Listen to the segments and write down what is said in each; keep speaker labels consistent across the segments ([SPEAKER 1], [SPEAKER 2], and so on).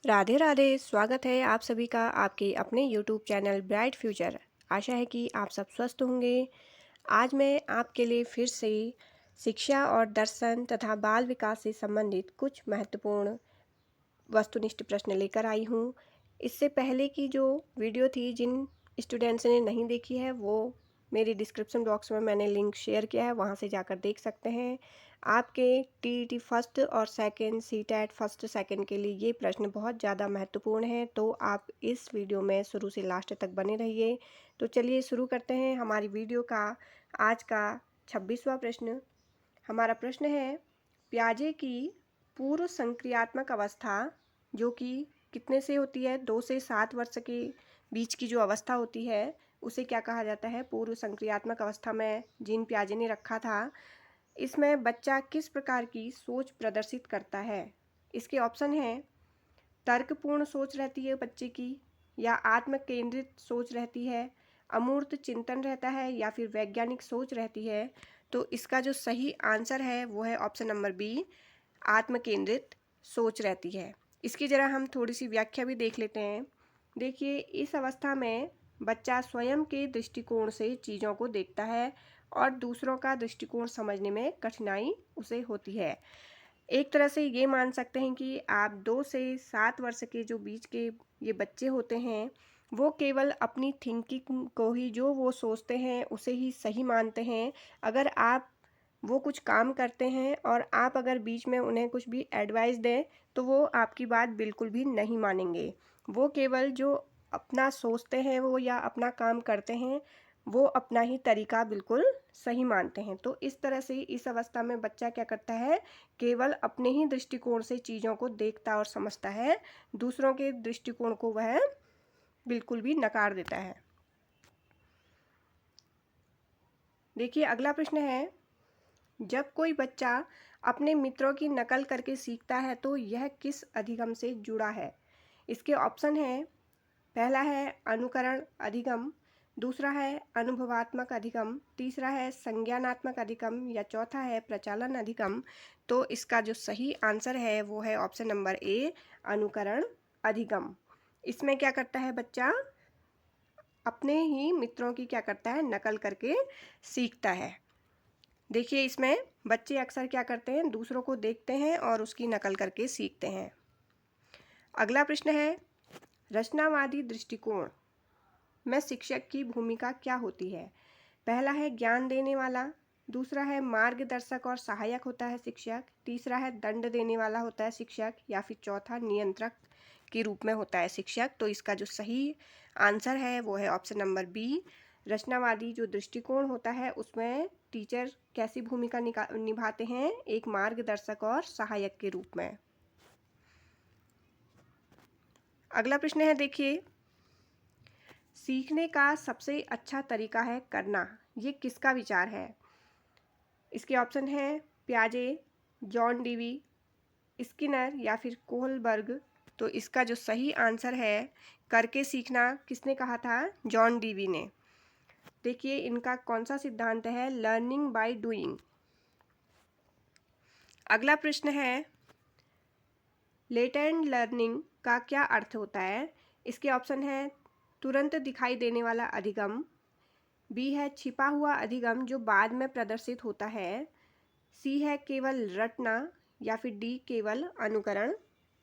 [SPEAKER 1] राधे राधे। स्वागत है आप सभी का आपके अपने YouTube चैनल ब्राइट फ्यूचर। आशा है कि आप सब स्वस्थ होंगे। आज मैं आपके लिए फिर से शिक्षा और दर्शन तथा बाल विकास से संबंधित कुछ महत्वपूर्ण वस्तुनिष्ठ प्रश्न लेकर आई हूँ। इससे पहले की जो वीडियो थी, जिन स्टूडेंट्स ने नहीं देखी है वो मेरी डिस्क्रिप्शन बॉक्स में मैंने लिंक शेयर किया है, वहाँ से जाकर देख सकते हैं। आपके टीईटी फर्स्ट और सेकंड, सीटेट फर्स्ट सेकंड के लिए ये प्रश्न बहुत ज़्यादा महत्वपूर्ण है, तो आप इस वीडियो में शुरू से लास्ट तक बने रहिए। तो चलिए शुरू करते हैं हमारी वीडियो का। आज का 26वां प्रश्न। हमारा प्रश्न है, प्याजे की पूर्व संक्रियात्मक अवस्था जो कि कितने से होती है, 2 से 7 वर्ष के बीच की जो अवस्था होती है उसे क्या कहा जाता है? पूर्व संक्रियात्मक अवस्था में जीन प्याजे ने रखा था। इसमें बच्चा किस प्रकार की सोच प्रदर्शित करता है? इसके ऑप्शन हैं, तर्कपूर्ण सोच रहती है बच्चे की, या आत्म केंद्रित सोच रहती है, अमूर्त चिंतन रहता है, या फिर वैज्ञानिक सोच रहती है। तो इसका जो सही आंसर है वो है ऑप्शन नंबर बी, आत्म केंद्रित सोच रहती है। इसकी ज़रा हम थोड़ी सी व्याख्या भी देख लेते हैं। देखिए, इस अवस्था में बच्चा स्वयं के दृष्टिकोण से चीज़ों को देखता है और दूसरों का दृष्टिकोण समझने में कठिनाई उसे होती है। एक तरह से ये मान सकते हैं कि आप 2 से 7 वर्ष के जो बीच के ये बच्चे होते हैं, वो केवल अपनी थिंकिंग को ही, जो वो सोचते हैं उसे ही सही मानते हैं। अगर आप वो कुछ काम करते हैं और आप अगर बीच में उन्हें कुछ भी एडवाइस दें तो वो आपकी बात बिल्कुल भी नहीं मानेंगे। वो केवल जो अपना सोचते हैं वो या अपना काम करते हैं, वो अपना ही तरीका बिल्कुल सही मानते हैं। तो इस तरह से इस अवस्था में बच्चा क्या करता है, केवल अपने ही दृष्टिकोण से चीज़ों को देखता और समझता है, दूसरों के दृष्टिकोण को वह बिल्कुल भी नकार देता है। देखिए, अगला प्रश्न है, जब कोई बच्चा अपने मित्रों की नकल करके सीखता है तो यह किस अधिगम से जुड़ा है? इसके ऑप्शन हैं, पहला है अनुकरण अधिगम, दूसरा है अनुभवात्मक अधिगम, तीसरा है संज्ञानात्मक अधिगम, या चौथा है प्रचालन अधिगम। तो इसका जो सही आंसर है वो है ऑप्शन नंबर ए, अनुकरण अधिगम। इसमें क्या करता है बच्चा, अपने ही मित्रों की क्या करता है, नकल करके सीखता है। देखिए, इसमें बच्चे अक्सर क्या करते हैं, दूसरों को देखते हैं और उसकी नकल करके सीखते हैं। अगला प्रश्न है, रचनावादी दृष्टिकोण में शिक्षक की भूमिका क्या होती है? पहला है ज्ञान देने वाला, दूसरा है मार्गदर्शक और सहायक होता है शिक्षक, तीसरा है दंड देने वाला होता है शिक्षक, या फिर चौथा नियंत्रक के रूप में होता है शिक्षक। तो इसका जो सही आंसर है वो है ऑप्शन नंबर बी, रचनावादी जो दृष्टिकोण होता है उसमें टीचर कैसी भूमिका निभाते हैं, एक मार्गदर्शक और सहायक के रूप में। अगला प्रश्न है, देखिए, सीखने का सबसे अच्छा तरीका है करना, ये किसका विचार है? इसके ऑप्शन है, प्याजे, जॉन डीवी, स्किनर, या फिर कोहलबर्ग। तो इसका जो सही आंसर है, करके सीखना किसने कहा था? जॉन डीवी ने। देखिए, इनका कौन सा सिद्धांत है? Learning by doing. अगला प्रश्न है, लेटेंट लर्निंग का क्या अर्थ होता है? इसके ऑप्शन है, तुरंत दिखाई देने वाला अधिगम, बी है छिपा हुआ अधिगम जो बाद में प्रदर्शित होता है, सी है केवल रटना, या फिर डी केवल अनुकरण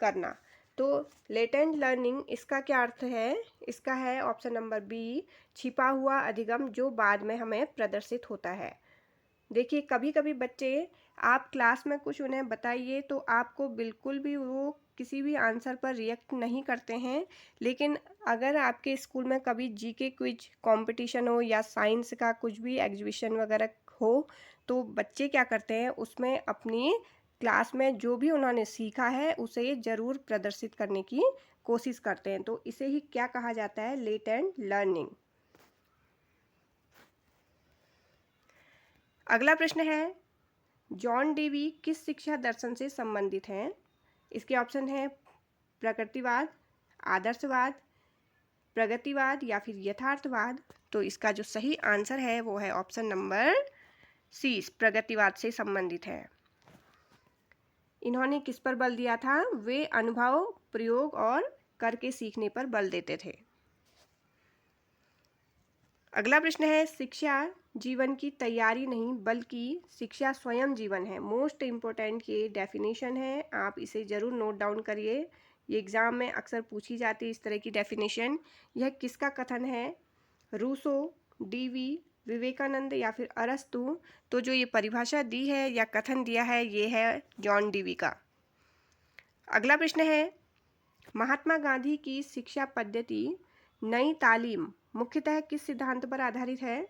[SPEAKER 1] करना। तो लेटेंट लर्निंग, इसका क्या अर्थ है? इसका है ऑप्शन नंबर बी, छिपा हुआ अधिगम जो बाद में हमें प्रदर्शित होता है। देखिए, कभी कभी बच्चे, आप क्लास में कुछ उन्हें बताइए तो आपको बिल्कुल भी वो किसी भी आंसर पर रिएक्ट नहीं करते हैं, लेकिन अगर आपके स्कूल में कभी जीके क्विज कंपटीशन हो या साइंस का कुछ भी एग्जीबिशन वगैरह हो, तो बच्चे क्या करते हैं, उसमें अपनी क्लास में जो भी उन्होंने सीखा है उसे ज़रूर प्रदर्शित करने की कोशिश करते हैं। तो इसे ही क्या कहा जाता है? Latent learning. अगला प्रश्न है, जॉन डेवी किस शिक्षा दर्शन से संबंधित हैं? इसके ऑप्शन है, प्रकृतिवाद, आदर्शवाद, प्रगतिवाद, या फिर यथार्थवाद। तो इसका जो सही आंसर है वो है ऑप्शन नंबर सी, प्रगतिवाद से संबंधित है। इन्होंने किस पर बल दिया था? वे अनुभव प्रयोग और करके सीखने पर बल देते थे। अगला प्रश्न है, शिक्षा जीवन की तैयारी नहीं बल्कि शिक्षा स्वयं जीवन है। मोस्ट इम्पोर्टेंट ये डेफिनेशन है, आप इसे ज़रूर नोट डाउन करिए। ये एग्ज़ाम में अक्सर पूछी जाती है इस तरह की डेफिनेशन। यह किसका कथन है? रूसो, डीवी, विवेकानंद या फिर अरस्तु? तो जो ये परिभाषा दी है या कथन दिया है ये है जॉन डीवी का। अगला प्रश्न है, महात्मा गांधी की शिक्षा पद्धति नई तालीम मुख्यतः किस सिद्धांत पर आधारित है?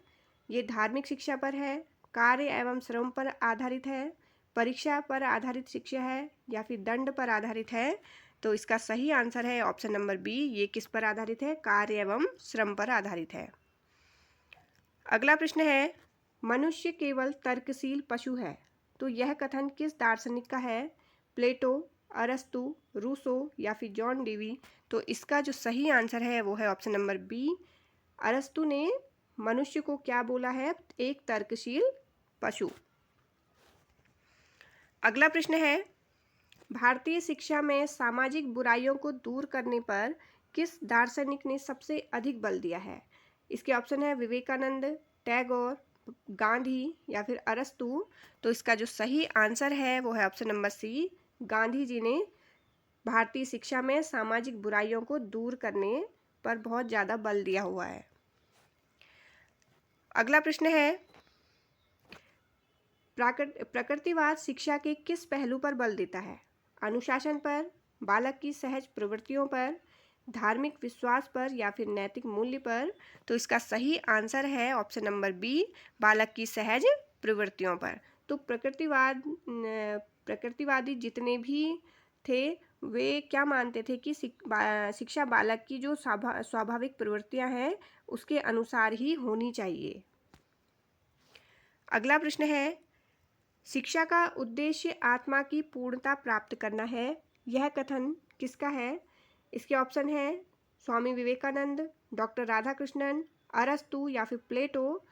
[SPEAKER 1] ये धार्मिक शिक्षा पर है, कार्य एवं श्रम पर आधारित है, परीक्षा पर आधारित शिक्षा है या फिर दंड पर आधारित है? तो इसका सही आंसर है ऑप्शन नंबर बी, ये किस पर आधारित है? कार्य एवं श्रम पर आधारित है। अगला प्रश्न है, मनुष्य केवल तर्कशील पशु है। तो यह कथन किस दार्शनिक का है? प्लेटो, अरस्तु, रूसो या फिर जॉन डीवी? तो इसका जो सही आंसर है वो है ऑप्शन नंबर बी, अरस्तु ने मनुष्य को क्या बोला है? एक तर्कशील पशु। अगला प्रश्न है, भारतीय शिक्षा में सामाजिक बुराइयों को दूर करने पर किस दार्शनिक ने सबसे अधिक बल दिया है? इसके ऑप्शन है विवेकानंद, टैगोर, गांधी या फिर अरस्तु? तो इसका जो सही आंसर है वो है option number C, Gandhi ji ने भारतीय शिक्षा में सामाजिक बुराइयों को दूर करने पर बहुत ज़्यादा बल दिया हुआ है। अगला प्रश्न है, प्रकृतिवाद शिक्षा के किस पहलू पर बल देता है? अनुशासन पर, बालक की सहज प्रवृत्तियों पर, धार्मिक विश्वास पर या फिर नैतिक मूल्य पर? तो इसका सही आंसर है ऑप्शन नंबर बी, बालक की सहज प्रवृत्तियों पर। तो प्रकृतिवादी जितने भी थे वे क्या मानते थे कि शिक्षा बालक की जो स्वाभाविक प्रवृत्तियां हैं उसके अनुसार ही होनी चाहिए। अगला प्रश्न है, शिक्षा का उद्देश्य आत्मा की पूर्णता प्राप्त करना है। यह कथन किसका है? इसके ऑप्शन है स्वामी विवेकानंद, डॉक्टर राधाकृष्णन, अरस्तु या फिर प्लेटो?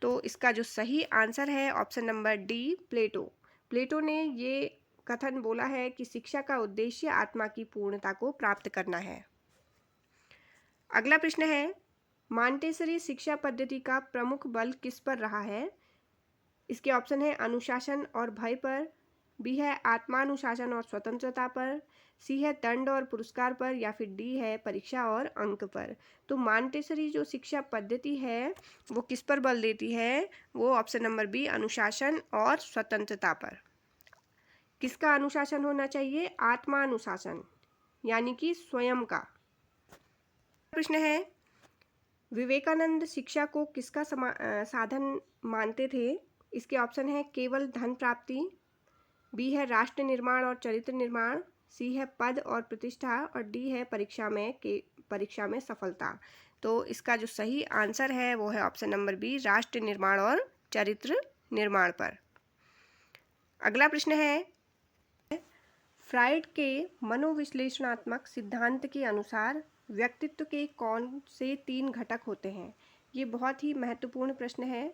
[SPEAKER 1] तो इसका जो सही आंसर है ऑप्शन नंबर डी, प्लेटो। प्लेटो ने ये कथन बोला है कि शिक्षा का उद्देश्य आत्मा की पूर्णता को प्राप्त करना है। अगला प्रश्न है, मॉन्टेसरी शिक्षा पद्धति का प्रमुख बल किस पर रहा है? इसके ऑप्शन है अनुशासन और भय पर, बी है आत्मानुशासन और स्वतंत्रता पर, सी है दंड और पुरस्कार पर या फिर डी है परीक्षा और अंक पर? तो मॉन्टेसरी जो शिक्षा पद्धति है वो किस पर बल देती है? वो ऑप्शन नंबर बी, अनुशासन और स्वतंत्रता पर। किसका अनुशासन होना चाहिए? आत्मानुशासन, यानी कि स्वयं का। प्रश्न है, विवेकानंद शिक्षा को किसका साधन मानते थे? इसके ऑप्शन है केवल धन प्राप्ति, बी है राष्ट्र निर्माण और चरित्र निर्माण, सी है पद और प्रतिष्ठा और डी है परीक्षा में सफलता? तो इसका जो सही आंसर है वो है ऑप्शन नंबर बी, राष्ट्र निर्माण और चरित्र निर्माण पर। अगला प्रश्न है, फ्राइड के मनोविश्लेषणात्मक सिद्धांत के अनुसार व्यक्तित्व के कौन से 3 घटक होते हैं? ये बहुत ही महत्वपूर्ण प्रश्न है,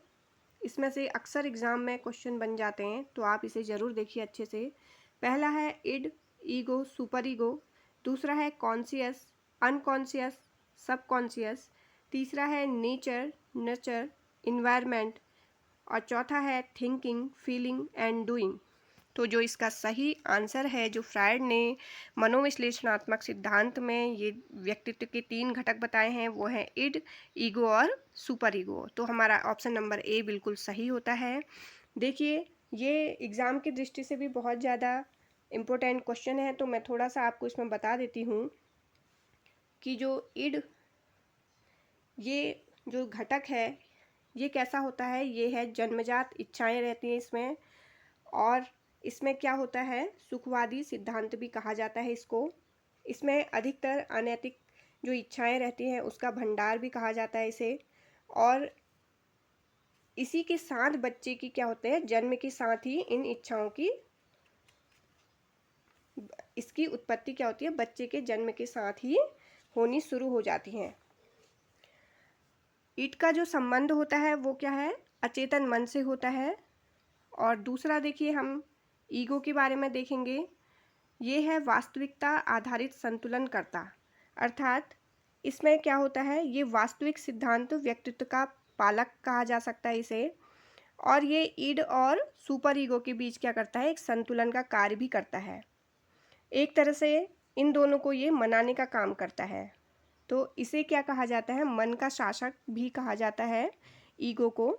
[SPEAKER 1] इसमें से अक्सर एग्जाम में क्वेश्चन बन जाते हैं, तो आप इसे ज़रूर देखिए अच्छे से। पहला है इड, ईगो, सुपर ईगो। दूसरा है कॉन्शियस, अनकॉन्शियस, सबकॉन्शियस। तीसरा है नेचर, नर्चर, इन्वायरमेंट। और चौथा है थिंकिंग, फीलिंग एंड डूइंग। तो जो इसका सही आंसर है, जो फ्रायड ने मनोविश्लेषणात्मक सिद्धांत में ये व्यक्तित्व के 3 घटक बताए हैं, वो हैं इड, ईगो और सुपर ईगो। तो हमारा ऑप्शन नंबर ए बिल्कुल सही होता है। देखिए, ये एग्ज़ाम की दृष्टि से भी बहुत ज़्यादा इम्पोर्टेंट क्वेश्चन है, तो मैं थोड़ा सा आपको इसमें बता देती हूँ कि जो इड, ये जो घटक है ये कैसा होता है। ये है जन्मजात इच्छाएं रहती हैं इसमें, और इसमें क्या होता है, सुखवादी सिद्धांत भी कहा जाता है इसको। इसमें अधिकतर अनैतिक जो इच्छाएं रहती हैं उसका भंडार भी कहा जाता है इसे। और इसी के साथ बच्चे की क्या होते हैं, जन्म के साथ ही इन इच्छाओं की इसकी उत्पत्ति क्या होती है, बच्चे के जन्म के साथ ही होनी शुरू हो जाती हैं। ईट का जो संबंध होता है वो क्या है, अचेतन मन से होता है। और दूसरा देखिए, हम ईगो के बारे में देखेंगे। ये है वास्तविकता आधारित संतुलनकर्ता, अर्थात इसमें क्या होता है, ये वास्तविक सिद्धांत व्यक्तित्व का पालक कहा जा सकता है इसे। और ये ईड और सुपर ईगो के बीच क्या करता है, एक संतुलन का कार्य भी करता है। एक तरह से इन दोनों को ये मनाने का काम करता है। तो इसे क्या कहा जाता है, मन का शासक भी कहा जाता है ईगो को।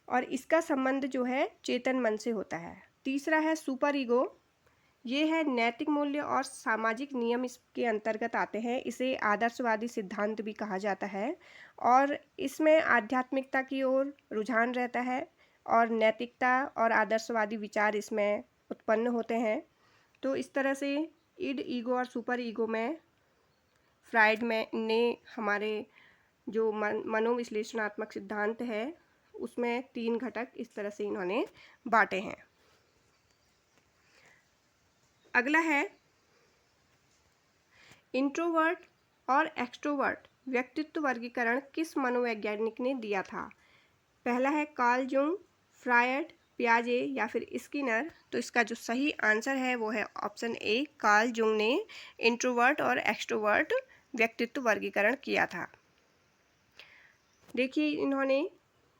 [SPEAKER 1] और इसका संबंध जो है चेतन मन से होता है। तीसरा है सुपर ईगो। ये है नैतिक मूल्य और सामाजिक नियम इसके अंतर्गत आते हैं। इसे आदर्शवादी सिद्धांत भी कहा जाता है और इसमें आध्यात्मिकता की ओर रुझान रहता है और नैतिकता और आदर्शवादी विचार इसमें उत्पन्न होते हैं। तो इस तरह से ईड, ईगो और सुपर ईगो में फ्राइड में ने हमारे जो मनोविश्लेषणात्मक सिद्धांत है उसमें 3 घटक इस तरह से इन्होंने बांटे हैं। अगला है इंट्रोवर्ट और एक्सट्रोवर्ट व्यक्तित्व वर्गीकरण किस मनोवैज्ञानिक ने दिया था। पहला है कार्ल जुंग, फ्रायड, पियाजे या फिर स्किनर। तो इसका जो सही आंसर है वो है ऑप्शन ए, कार्ल जुंग ने इंट्रोवर्ट और एक्सट्रोवर्ट व्यक्तित्व वर्गीकरण किया था। देखिए, इन्होंने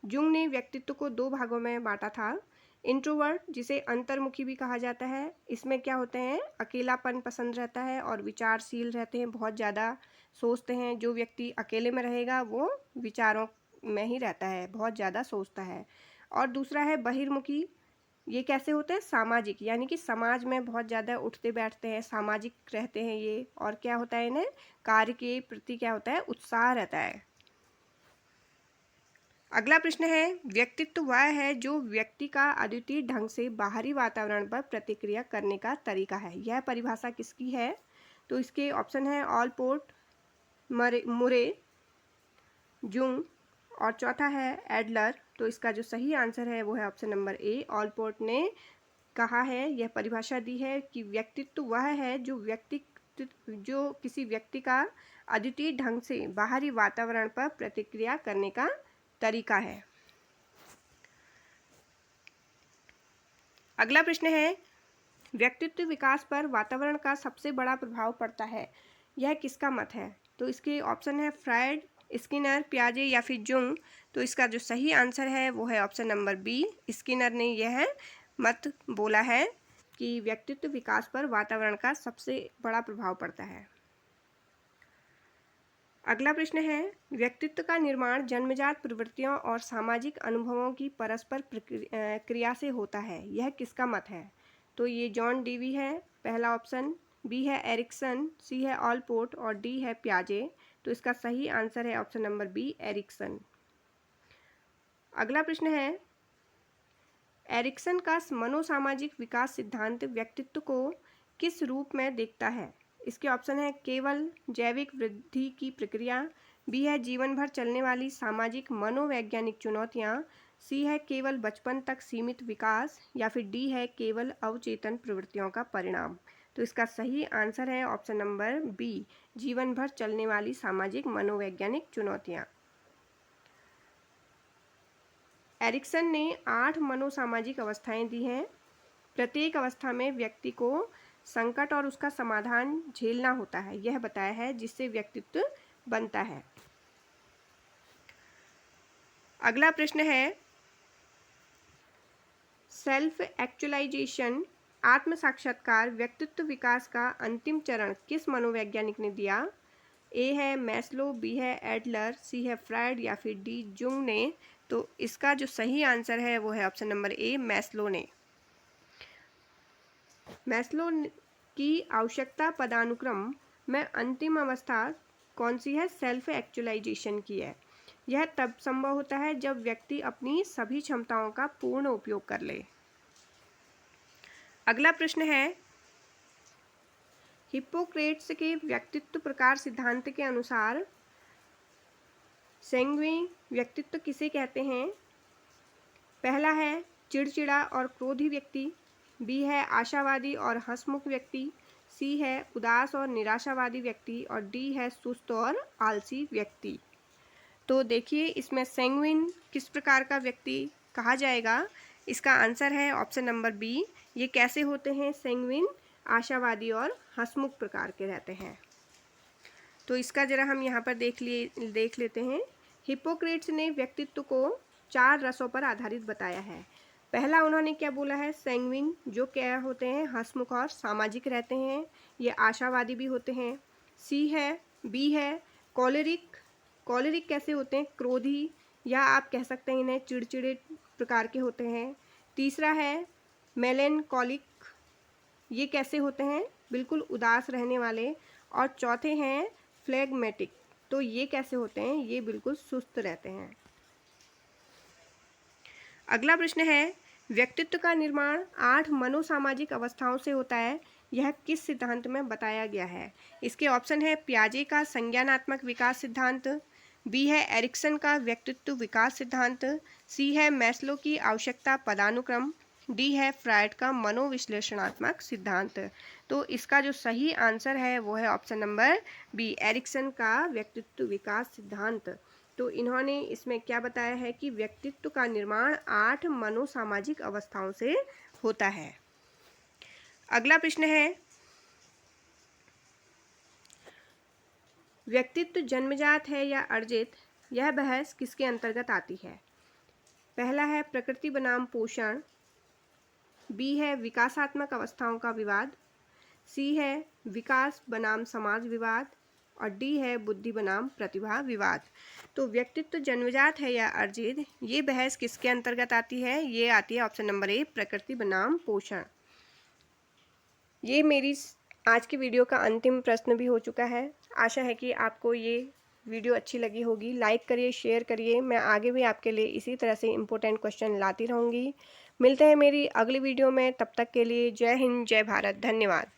[SPEAKER 1] जुंग ने व्यक्तित्व को 2 भागों में बांटा था। इंट्रोवर्ट, जिसे अंतर्मुखी भी कहा जाता है, इसमें क्या होते हैं, अकेलापन पसंद रहता है और विचारशील रहते हैं, बहुत ज़्यादा सोचते हैं। जो व्यक्ति अकेले में रहेगा वो विचारों में ही रहता है, बहुत ज़्यादा सोचता है। और दूसरा है बहिर्मुखी। ये कैसे होते हैं, सामाजिक, यानी कि समाज में बहुत ज़्यादा उठते बैठते हैं, सामाजिक रहते हैं ये। और क्या होता है, इन्हें कार्य के प्रति क्या होता है, उत्साह रहता है। अगला प्रश्न है व्यक्तित्व वह है जो व्यक्ति का अद्वितीय ढंग से बाहरी वातावरण पर प्रतिक्रिया करने का तरीका है। यह परिभाषा किसकी है। तो इसके ऑप्शन है ऑलपोर्ट, मुरे, जुंग और चौथा है एडलर। तो इसका जो सही आंसर है वो है ऑप्शन नंबर ए, ऑलपोर्ट ने कहा है, यह परिभाषा दी है कि व्यक्तित्व वह है जो किसी व्यक्ति का अद्वितीय ढंग से बाहरी वातावरण पर प्रतिक्रिया करने का तरीका है। अगला प्रश्न है व्यक्तित्व विकास पर वातावरण का सबसे बड़ा प्रभाव पड़ता है, यह किसका मत है। तो इसके ऑप्शन है फ्रायड, स्किनर, पियाजे या फिर जुंग। तो इसका जो सही आंसर है वो है ऑप्शन नंबर बी, स्किनर ने यह मत बोला है कि व्यक्तित्व विकास पर वातावरण का सबसे बड़ा प्रभाव पड़ता है। अगला प्रश्न है व्यक्तित्व का निर्माण जन्मजात प्रवृत्तियों और सामाजिक अनुभवों की परस्पर क्रिया से होता है, यह किसका मत है। तो ये जॉन डीवी है पहला ऑप्शन, बी है एरिक्सन, सी है ऑलपोर्ट और डी है पियाजे। तो इसका सही आंसर है ऑप्शन नंबर बी, एरिक्सन। अगला प्रश्न है एरिक्सन का मनोसामाजिक विकास सिद्धांत व्यक्तित्व को किस रूप में देखता है। इसके ऑप्शन है केवल जैविक वृद्धि की प्रक्रिया, बी है जीवन भर चलने वाली सामाजिक मनोवैज्ञानिक चुनौतियाँ, सी है केवल बचपन तक सीमित विकास या फिर डी है केवल अवचेतन प्रवृत्तियों का परिणाम। तो इसका सही आंसर है ऑप्शन नंबर बी, जीवन भर चलने वाली सामाजिक मनोवैज्ञानिक चुनौतियाँ। एरिक्सन ने 8 मनोसामाजिक अवस्थाएं दी हैं। प्रत्येक अवस्था में व्यक्ति को संकट और उसका समाधान झेलना होता है, यह बताया है, जिससे व्यक्तित्व बनता है। अगला प्रश्न है सेल्फ एक्चुअलाइजेशन, आत्म साक्षात्कार व्यक्तित्व विकास का अंतिम चरण किस मनोवैज्ञानिक ने दिया। ए है मैस्लो, बी है एडलर, सी है फ्रायड या फिर डी जुंग ने। तो इसका जो सही आंसर है वो है ऑप्शन नंबर ए, मैस्लो ने। मैस्लो की आवश्यकता पदानुक्रम में अंतिम अवस्था कौन सी है, सेल्फ एक्चुअलाइजेशन की है। यह तब संभव होता है जब व्यक्ति अपनी सभी क्षमताओं का पूर्ण उपयोग कर ले। अगला प्रश्न है हिप्पोक्रेट्स के व्यक्तित्व प्रकार सिद्धांत के अनुसार सैंग्विन व्यक्तित्व किसे कहते हैं। पहला है चिड़चिड़ा और क्रोधी व्यक्ति, बी है आशावादी और हंसमुख व्यक्ति, सी है उदास और निराशावादी व्यक्ति और डी है सुस्त और आलसी व्यक्ति। तो देखिए, इसमें सैंग्विन किस प्रकार का व्यक्ति कहा जाएगा। इसका आंसर है ऑप्शन नंबर बी। ये कैसे होते हैं सैंग्विन, आशावादी और हंसमुख प्रकार के रहते हैं। तो इसका जरा हम यहाँ पर देख लेते हैं। हिप्पोक्रेट्स ने व्यक्तित्व को 4 रसों पर आधारित बताया है। पहला उन्होंने क्या बोला है, सैंग्विन, जो क्या होते हैं, हंसमुख और सामाजिक रहते हैं, ये आशावादी भी होते हैं। सी है, बी है कॉलेरिक। कॉलेरिक कैसे होते हैं, क्रोधी, या आप कह सकते हैं इन्हें चिड़चिड़े प्रकार के होते हैं। तीसरा है मेलेनकॉलिक, ये कैसे होते हैं, बिल्कुल उदास रहने वाले। और चौथे हैं फ्लेगमेटिक, तो ये कैसे होते हैं, ये बिल्कुल सुस्त रहते हैं। अगला प्रश्न है, व्यक्तित्व का निर्माण 8 मनोसामाजिक अवस्थाओं से होता है, यह किस सिद्धांत में बताया गया है। इसके ऑप्शन है पियाजे का संज्ञानात्मक विकास सिद्धांत, बी है एरिक्सन का व्यक्तित्व विकास सिद्धांत, सी है मैस्लो की आवश्यकता पदानुक्रम, डी है फ्रायड का मनोविश्लेषणात्मक सिद्धांत। तो इसका जो सही आंसर है वो है ऑप्शन नंबर बी, एरिक्सन का व्यक्तित्व विकास सिद्धांत। तो इन्होंने इसमें क्या बताया है कि व्यक्तित्व का निर्माण 8 मनोसामाजिक अवस्थाओं से होता है। अगला प्रश्न है, व्यक्तित्व जन्मजात है या अर्जित, यह बहस किसके अंतर्गत आती है। पहला है प्रकृति बनाम पोषण, बी है विकासात्मक अवस्थाओं का विवाद, सी है विकास बनाम समाज विवाद, और डी है बुद्धि बनाम प्रतिभा विवाद। तो व्यक्तित्व जन्मजात है या अर्जित, ये बहस किसके अंतर्गत आती है, ये आती है ऑप्शन नंबर ए, प्रकृति बनाम पोषण। ये मेरी आज की वीडियो का अंतिम प्रश्न भी हो चुका है। आशा है कि आपको ये वीडियो अच्छी लगी होगी। लाइक करिए, शेयर करिए। मैं आगे भी आपके लिए इसी तरह से इम्पोर्टेंट क्वेश्चन लाती रहूँगी। मिलते हैं मेरी अगली वीडियो में, तब तक के लिए जय हिंद, जय भारत, धन्यवाद।